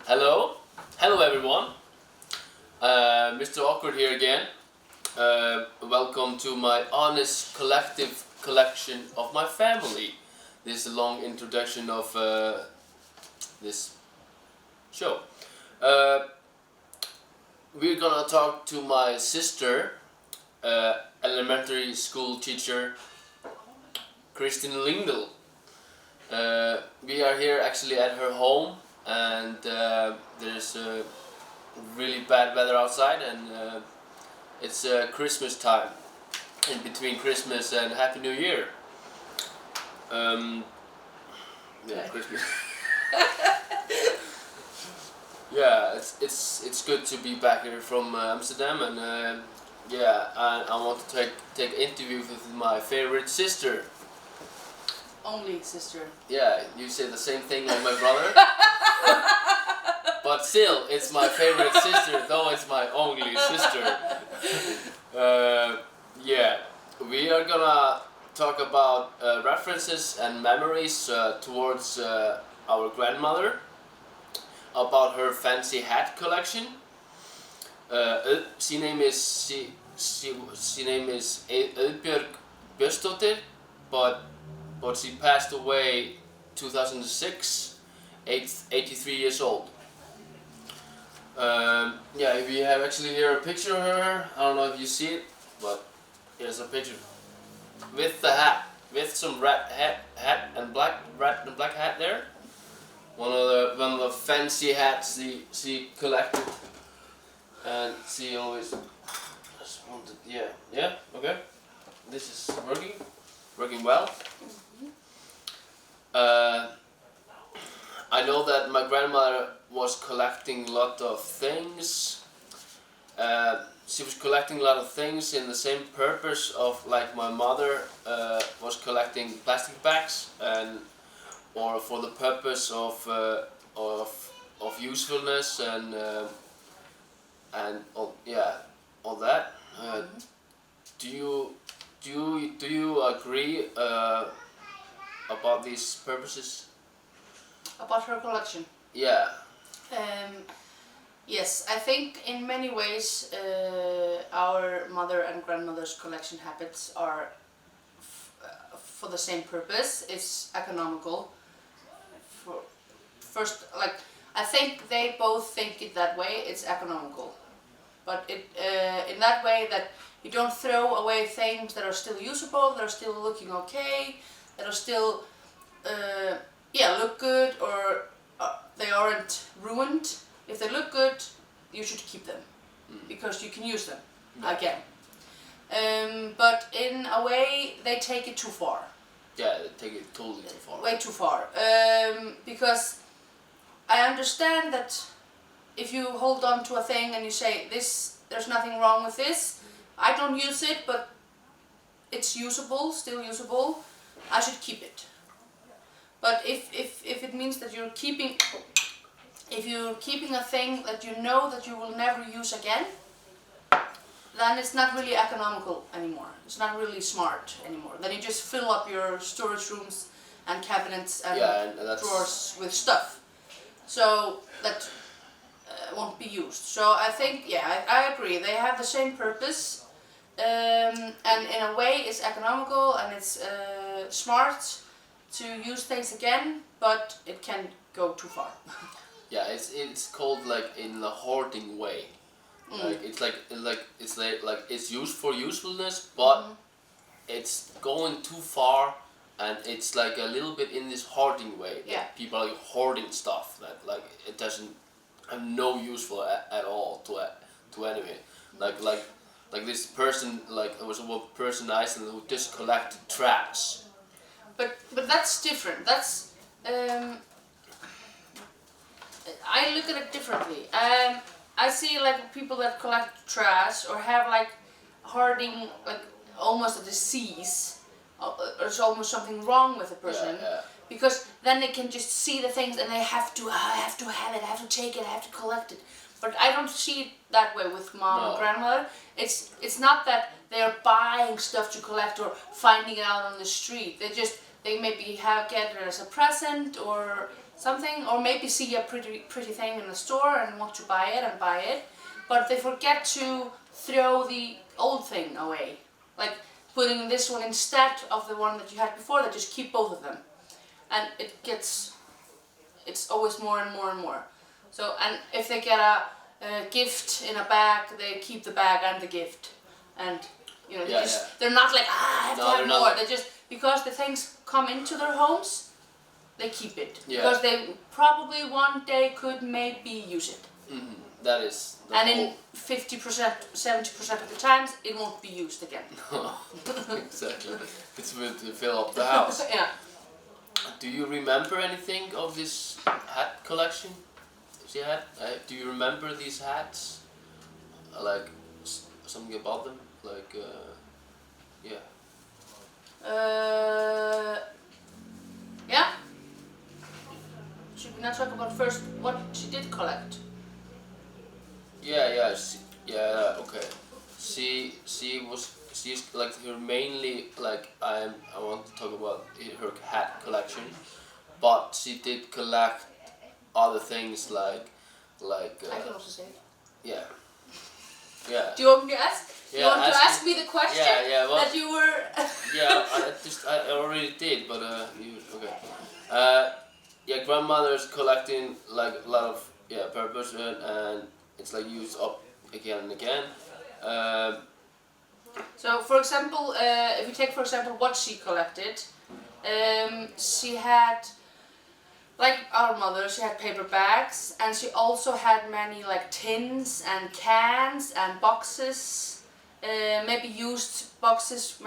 Hello everyone. Mr. Awkward here again. Welcome to my honest collective collection of my family. This is a long introduction of this show. We're gonna talk to my sister, elementary school teacher, Krístín Lyngdal. We are here actually at her home, and there's really bad weather outside, and it's Christmas time, in between Christmas and Happy New Year. Yeah, Christmas. Yeah, it's good to be back here from Amsterdam, and yeah, I want to take interview with my favorite sister. Only sister. Yeah, you say the same thing like my brother. But still, it's my favorite sister, though it's my only sister. Yeah, we are gonna talk about references and memories towards our grandmother, about her fancy hat collection. She name is Sigurðardóttir, but she passed away 2006, 83 years old. Yeah, we have actually here a picture of her. I don't know if you see it, but here's a picture with the hat, with some red hat and black hat there. One of the fancy hats she collected, and she always just wanted. Yeah, okay. This is working well. I know that my grandmother was collecting a lot of things. She was collecting a lot of things in the same purpose of like my mother was collecting plastic bags, or for the purpose of usefulness and all that. Do you agree about these purposes? About her collection? Yeah. Yes, I think in many ways our mother and grandmother's collection habits are for the same purpose. It's economical. First, like, I think they both think it that way. It's economical, but in that way that you don't throw away things that are still usable, that are still looking okay, that are still look good, or they aren't ruined. If they look good, you should keep them because you can use them again. But in a way, they take it too far. Yeah, they take it totally too far. Way too far. Because I understand that if you hold on to a thing and you say this, there's nothing wrong with this. I don't use it, but it's usable, still usable. I should keep it. But if it means that you're keeping a thing that you know that you will never use again, then it's not really economical anymore. It's not really smart anymore. Then you just fill up your storage rooms and cabinets and drawers with stuff. So that won't be used. So I think, I agree. They have the same purpose, and in a way it's economical and it's smart to use things again, but it can go too far. Yeah, it's called like in the hoarding way. Like it's used for usefulness, but it's going too far, and it's like a little bit in this hoarding way. Yeah. People are like hoarding stuff that like it doesn't have no use for at all to anyone. Like this person, like there was one person in Iceland who just collected trash. But that's different. That's I look at it differently. I see like people that collect trash or have like hoarding, like almost a disease. There's almost something wrong with the person, because then they can just see the things and they have to have it, I have to take it, I have to collect it. But I don't see it that way with mom and grandmother. It's not that they are buying stuff to collect or finding it out on the street. they maybe get it as a present or something, or maybe see a pretty thing in the store and want to buy it, but they forget to throw the old thing away, like putting this one instead of the one that you had before. They just keep both of them, and it's always more and more and more. So, and if they get a gift in a bag, they keep the bag and the gift, and you know, they're not like, I have to have more. They just, because the things come into their homes, they keep it. Yeah. Because they probably one day could maybe use it. Mm-hmm. That is. And in 50%, 70% of the times, it won't be used again. Exactly. It's meant to fill up the house. Yeah. Do you remember anything of this hat collection she had? Do you remember these hats? Like something about them? Like, yeah. Yeah. Should we not talk about first what she did collect? Yeah, okay. She's like her mainly, like, I want to talk about her hat collection, but she did collect other things like I can also say it. Yeah. Do you want me to ask? Yeah, you want to ask me the question well, that you were... I already did, but okay. Yeah, grandmother's collecting like a lot of purpose, and it's like used up again and again. So, for example, if you take for example what she collected, she had, like our mother, she had paper bags, and she also had many like tins and cans and boxes, maybe used boxes.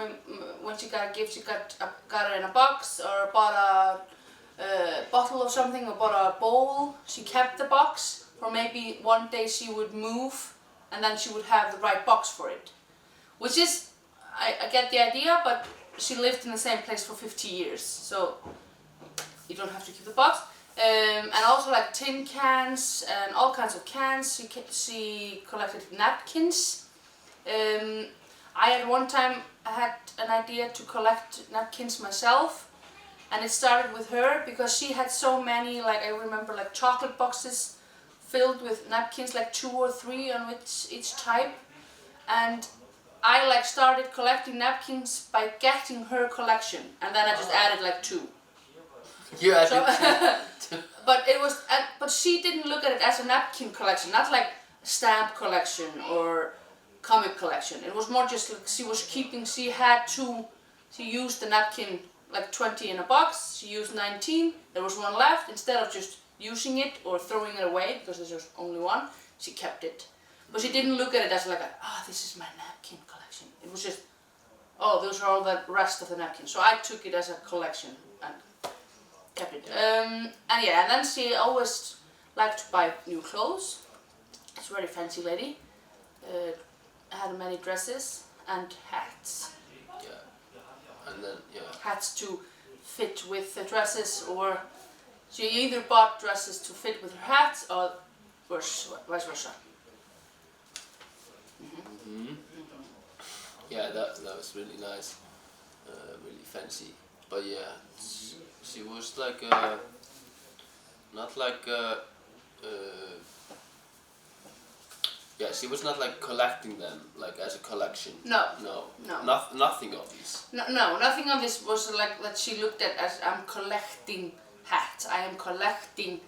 When she got a gift, she got it in a box, or bought a bottle of something, or bought a bowl. She kept the box for maybe one day she would move, and then she would have the right box for it. Which is, I get the idea, but she lived in the same place for 50 years, so you don't have to keep the box. And also like tin cans and all kinds of cans. She collected napkins. I at one time had an idea to collect napkins myself, and it started with her because she had so many, like I remember like chocolate boxes filled with napkins, like 2 or 3 on each type, and I like started collecting napkins by getting her collection, and then I just added like 2. You added so, but she didn't look at it as a napkin collection, not like stamp collection or comic collection. It was more just like she was keeping. She used the napkin like 20 in a box. She used 19. There was 1 left. Instead of just using it or throwing it away because there's just only 1, she kept it. But she didn't look at it as like, this is my napkin collection. It was just, those are all the rest of the napkins. So I took it as a collection and kept it. And then she always liked to buy new clothes. She's a very fancy lady. Had many dresses and hats. Yeah, and then hats to fit with the dresses, or she either bought dresses to fit with her hats or vice versa. Mm-hmm. Yeah, that was really nice, really fancy. But yeah, she was like not like she was not like collecting them like as a collection. No. Nothing of these. No, nothing of this was like that she looked at as I'm collecting hats, I am collecting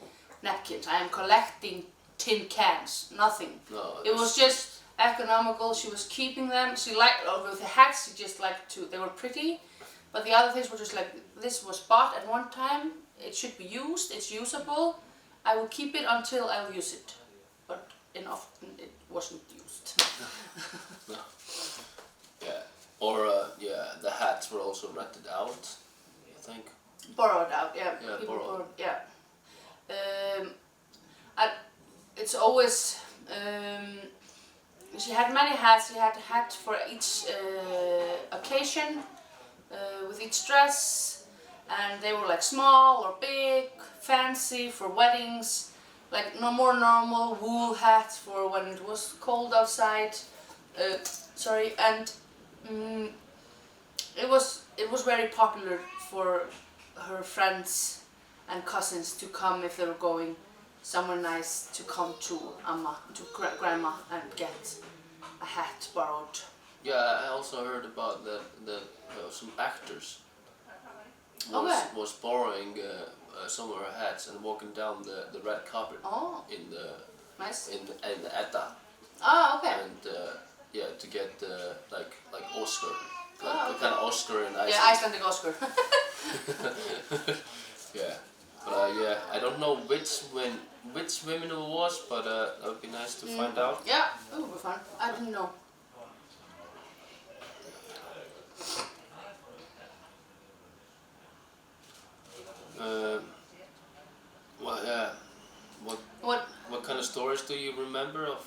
napkins, I am collecting tin cans. Nothing. No. It was just economical. She was keeping them. She liked, with the hats, she just liked to, they were pretty, but the other things were just like, this was bought at one time, it should be used, it's usable, I will keep it until I'll use it. But often it wasn't used. No. Yeah. Or the hats were also rented out, I think. Borrowed out, yeah. People borrowed. It's always, she had many hats. She had a hat for each occasion, with each dress, and they were like small or big, fancy for weddings, like no more normal wool hats for when it was cold outside. And it was very popular for her friends and cousins to come if they were going somewhere nice to come to grandma and get a hat borrowed. Yeah, I also heard about that some actors was borrowing some of her hats and walking down the red carpet in the nice in the Edda. Ah, okay. And to get like Oscar, the kind of Oscar in Iceland. Yeah, Icelandic Oscar. Yeah, but I don't know which women it was, but that would be nice to find out. Yeah, it would be fun. I didn't know. What kind of stories do you remember of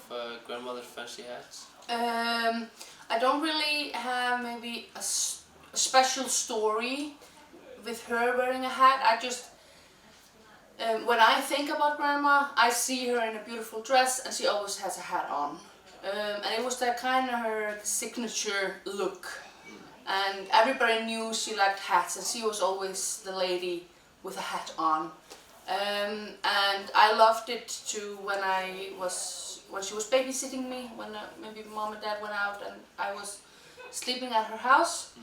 grandmother's fancy hats? I don't really have maybe a special story with her wearing a hat. I just, when I think about grandma, I see her in a beautiful dress and she always has a hat on. And it was that kind of her signature look. And everybody knew she liked hats and she was always the lady with a hat on. And I loved it too when she was babysitting me, when maybe mom and dad went out and I was sleeping at her house.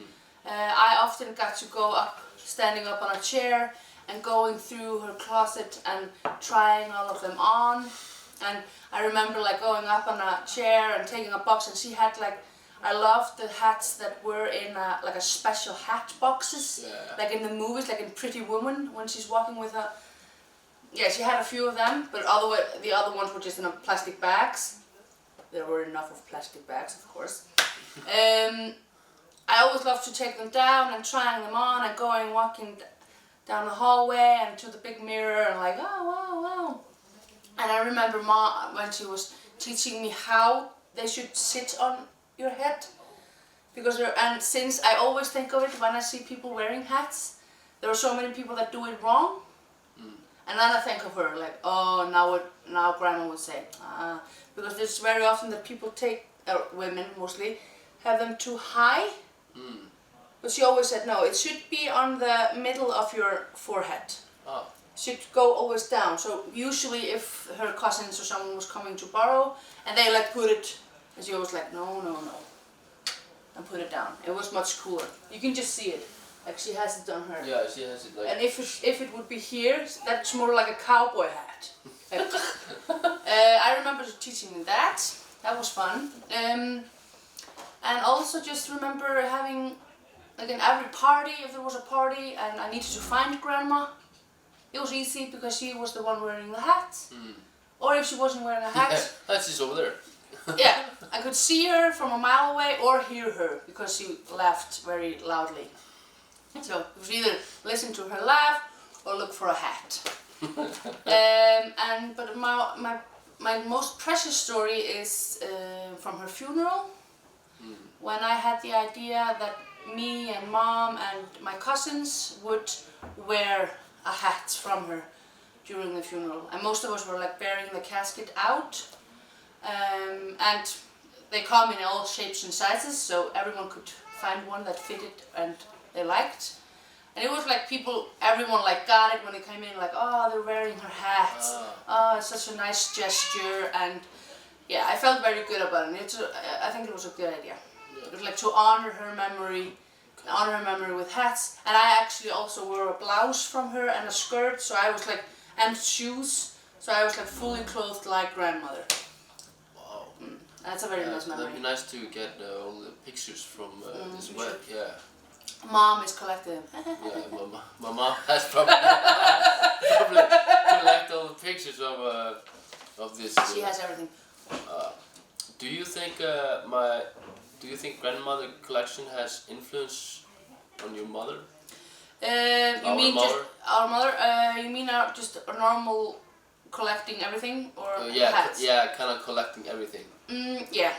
I often got to go up, standing up on a chair and going through her closet and trying all of them on. And I remember like going up on a chair and taking a box, and she had like, I loved the hats that were in like a special hat boxes, like in the movies, like in Pretty Woman when she's walking with a. Yeah, she had a few of them, but the other ones were just in plastic bags. There were enough of plastic bags, of course. I always loved to take them down and trying them on and walking down the hallway and to the big mirror and like, oh wow, wow. And I remember Mom when she was teaching me how they should sit on your head, and since I always think of it when I see people wearing hats, there are so many people that do it wrong. And then I think of her like, oh, now Grandma would say, because there's very often that people take, women mostly, have them too high. But she always said, no, it should be on the middle of your forehead. Oh. Should go always down. So usually if her cousins or someone was coming to borrow and they like put it, and she was like, no, and put it down. It was much cooler. You can just see it. Like she has it on her. Yeah, she has it like. And if it would be here, that's more like a cowboy hat. I remember teaching me that. That was fun. And also just remember having, like in every party, if there was a party and I needed to find Grandma, it was easy because she was the one wearing the hat. Or if she wasn't wearing a hat. She's over there. Yeah, I could see her from a mile away or hear her because she laughed very loudly. So it was either listen to her laugh or look for a hat. But my most precious story is from her funeral, when I had the idea that me and Mom and my cousins would wear a hat from her during the funeral, and most of us were like bearing the casket out, and they come in all shapes and sizes, so everyone could find one that fitted and they liked. And it was like everyone like got it when they came in, like, oh, they're wearing her hat. Oh, it's such a nice gesture. And yeah, I felt very good about it. I think it was a good idea. Yeah. It was like to honor her memory with hats. And I actually also wore a blouse from her and a skirt, so I was like, and shoes. So I was like fully clothed like grandmother. Wow. That's a very nice memory. That'd be nice to get all the pictures from this web. Yeah. Mom is collecting them. Yeah, my mom has probably collect all the pictures of this. She has everything. Do you think grandmother collection has influence on your mother? You mean just our mother? You mean just a normal collecting everything, or hats? Yeah, kind of collecting everything. Yeah.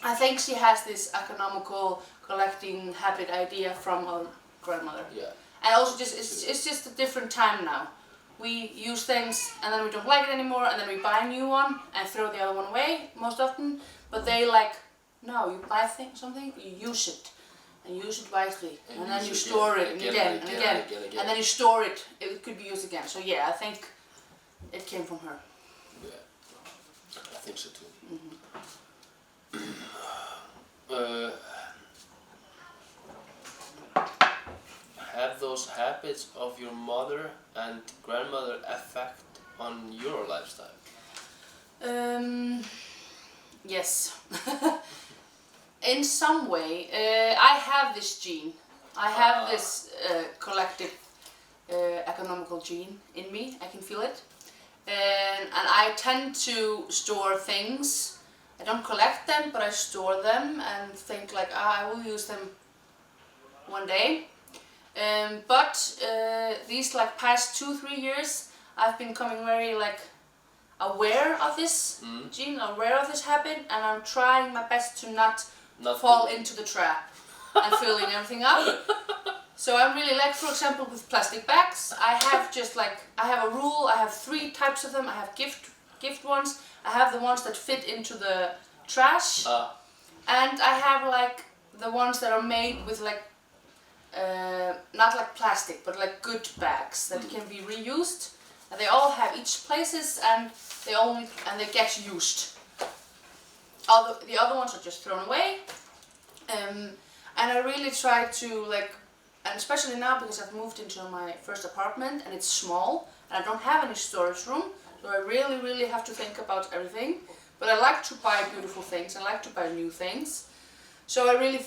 I think she has this economical collecting habit idea from her grandmother. Yeah. And also it's just a different time now. We use things and then we don't like it anymore and then we buy a new one and throw the other one away most often. But they like, no, you buy something, you use it. and use it wisely, and then you store it again, and then you store it. It could be used again. So yeah, I think it came from her. Yeah, I think so too. Have those habits of your mother and grandmother effect on your lifestyle? Yes. In some way, I have this gene. I have this collective economical gene in me. I can feel it. And I tend to store things. I don't collect them, but I store them and think like, I will use them one day. But these like past 2-3 years, I've been becoming very like aware of this gene, aware of this habit, and I'm trying my best to not fall into the trap and filling everything up. So I'm really like, for example, with plastic bags, I have a rule. I have 3 types of them. I have gift ones. I have the ones that fit into the trash, and I have like the ones that are made with like not like plastic, but like good bags that can be reused. And they all have each places, and they get used. The other ones are just thrown away. And I really try to like, and especially now because I've moved into my first apartment and it's small and I don't have any storage room, so I really have to think about everything. But I like to buy beautiful things. I like to buy new things. So I really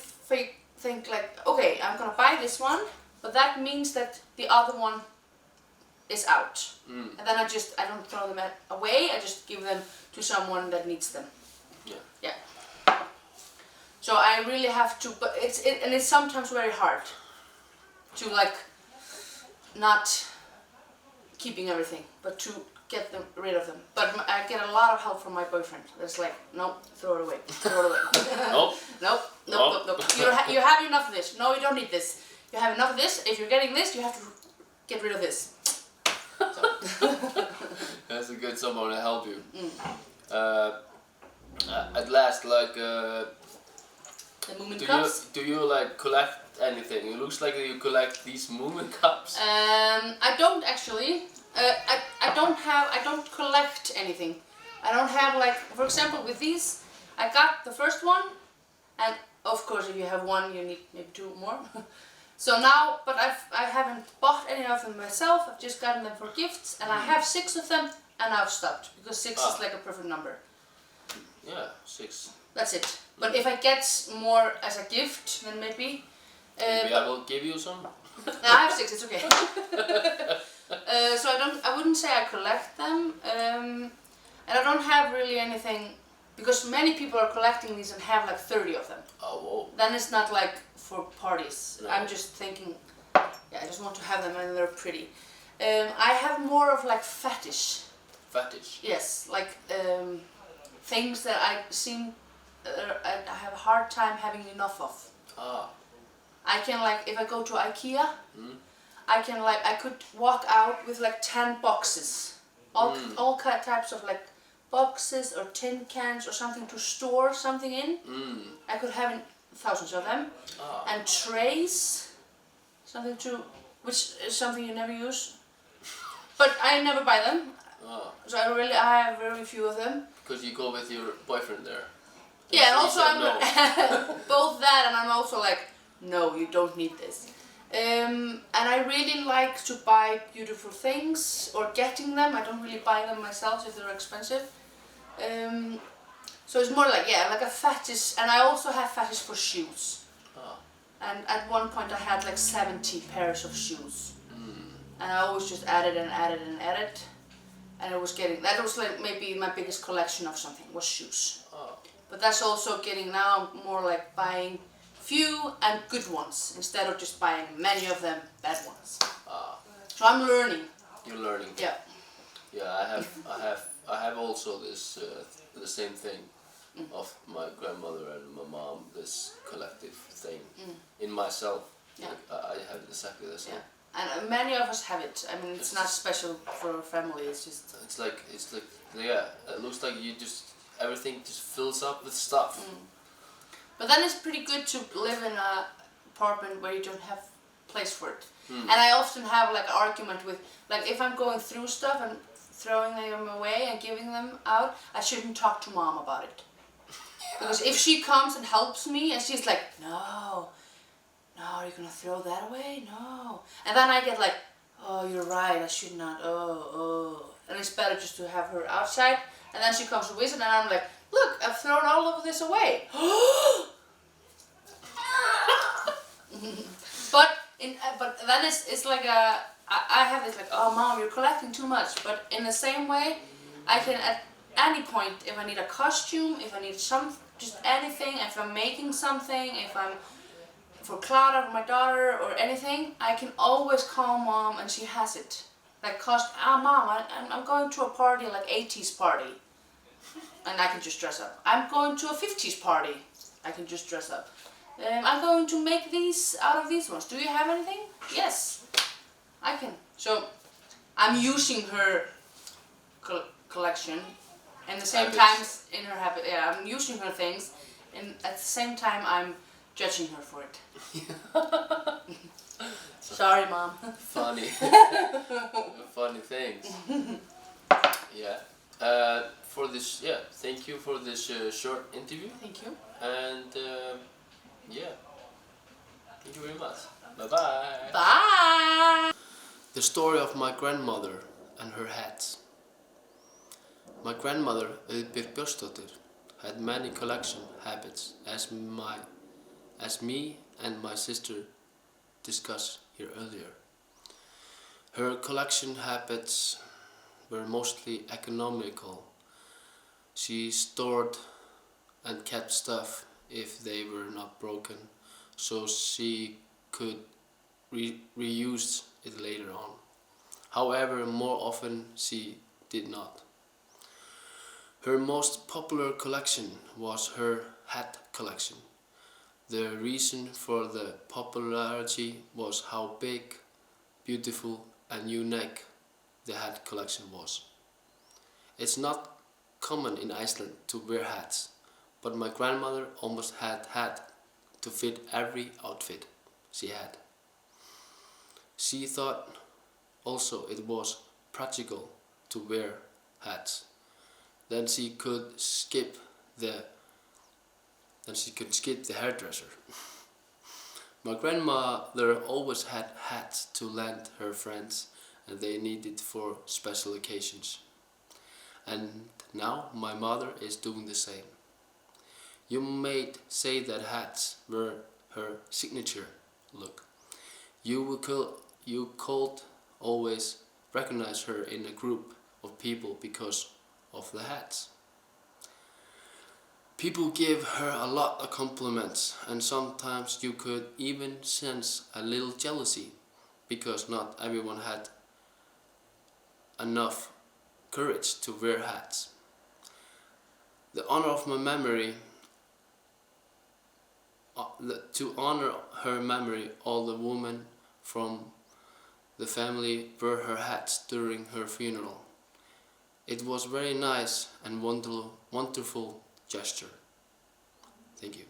think like, okay, I'm gonna buy this one, but that means that the other one is out. And then I don't throw them away, I just give them to someone that needs them. Yeah. So I really have to, but it's sometimes very hard to like not keeping everything, but to get rid of them. But I get a lot of help from my boyfriend. That's like, no, throw it away, throw it away. Nope. You have enough of this. No, you don't need this. You have enough of this. If you're getting this, you have to get rid of this. So. That's a good someone to help you. At last, like, the Moomin cups? Do you like collect anything? It looks like you collect these Moomin cups. I don't actually. I don't collect anything. I don't have like, for example, with these, I got the first one, and of course if you have one, you need maybe 2 more. So now, but I haven't bought any of them myself. I've just gotten them for gifts, and I have 6 of them, and I've stopped because 6 is like a perfect number. Yeah, 6. That's it. But if I get more as a gift, then maybe. Maybe I will give you some. No, I have 6. It's okay. So I wouldn't say I collect them, and I don't have really anything, because many people are collecting these and have like 30 of them. Oh, whoa. Then it's not like for parties. No. I'm just thinking, yeah, I just want to have them and they're pretty. I have more of like fetish. Fetish? Yes, like things that I have a hard time having enough of. I can like, if I go to IKEA, I could walk out with like 10 boxes. All types of like boxes or tin cans or something to store something in. I could have thousands of them. And trays, which is something you never use. But I never buy them. So I have very few of them. Because you go with your boyfriend there. Yeah, and also I'm both that, and I'm also like, no, you don't need this. And I really like to buy beautiful things, or getting them. I don't really buy them myself if they're expensive. So it's more like, yeah, like a fetish, and I also have fetish for shoes. And at one point I had like 70 pairs of shoes. And I always just added and added and added. And that was like maybe my biggest collection of something, was shoes. But that's also getting now more like buying few and good ones, instead of just buying many of them bad ones. So I'm learning. You're learning. Yeah. Yeah, I have also this the same thing of my grandmother and my mom. This collective thing in myself. Yeah. Like, I have exactly the same. Yeah. And many of us have it. I mean, it's not special for a family. It's just. It's like yeah. It looks like everything just fills up with stuff. But then it's pretty good to live in a apartment where you don't have place for it. And I often have like an argument with, like if I'm going through stuff and throwing them away and giving them out, I shouldn't talk to mom about it. Because if she comes and helps me and she's like, no, you're gonna throw that away? No. And then I get like, oh, you're right, I should not, oh. And it's better just to have her outside. And then she comes to visit and I'm like, look, I've thrown all of this away. But then it's like I have this like, oh mom, you're collecting too much. But in the same way, I can at any point, if I need a costume, if I need just anything, if I'm making something, if I'm for Clara, for my daughter, or anything, I can always call mom and she has it. Like mom, I'm going to a party, like 80s party, and I can just dress up. I'm going to a 50s party, I can just dress up. I'm going to make these out of these ones. Do you have anything? Yes, I can. So I'm using her collection, and the same time in her habit. Yeah, I'm using her things, and at the same time I'm judging her for it. Sorry, mom. Funny. Funny things. Yeah. For this, thank you for this short interview. Thank you. And yeah, thank you very much. Bye-bye. Bye. The story of my grandmother and her hats. My grandmother, Sigurðardóttir, had many collection habits, as me and my sister discussed here earlier. Her collection habits were mostly economical. She stored and kept stuff if they were not broken, so she could reuse it later on. However, more often she did not. Her most popular collection was her hat collection. The reason for the popularity was how big, beautiful and unique the hat collection was. It's not common in Iceland to wear hats, but my grandmother almost had hat to fit every outfit she had. She thought also it was practical to wear hats. Then she could skip the hairdresser. My grandmother always had hats to lend her friends, and they needed for special occasions. And now my mother is doing the same. You might say that hats were her signature look. You could always recognize her in a group of people because of the hats. People give her a lot of compliments, and sometimes you could even sense a little jealousy because not everyone had enough courage to wear hats. To honor her memory, all the women from the family wore her hats during her funeral. It was very nice and wonderful gesture. Thank you.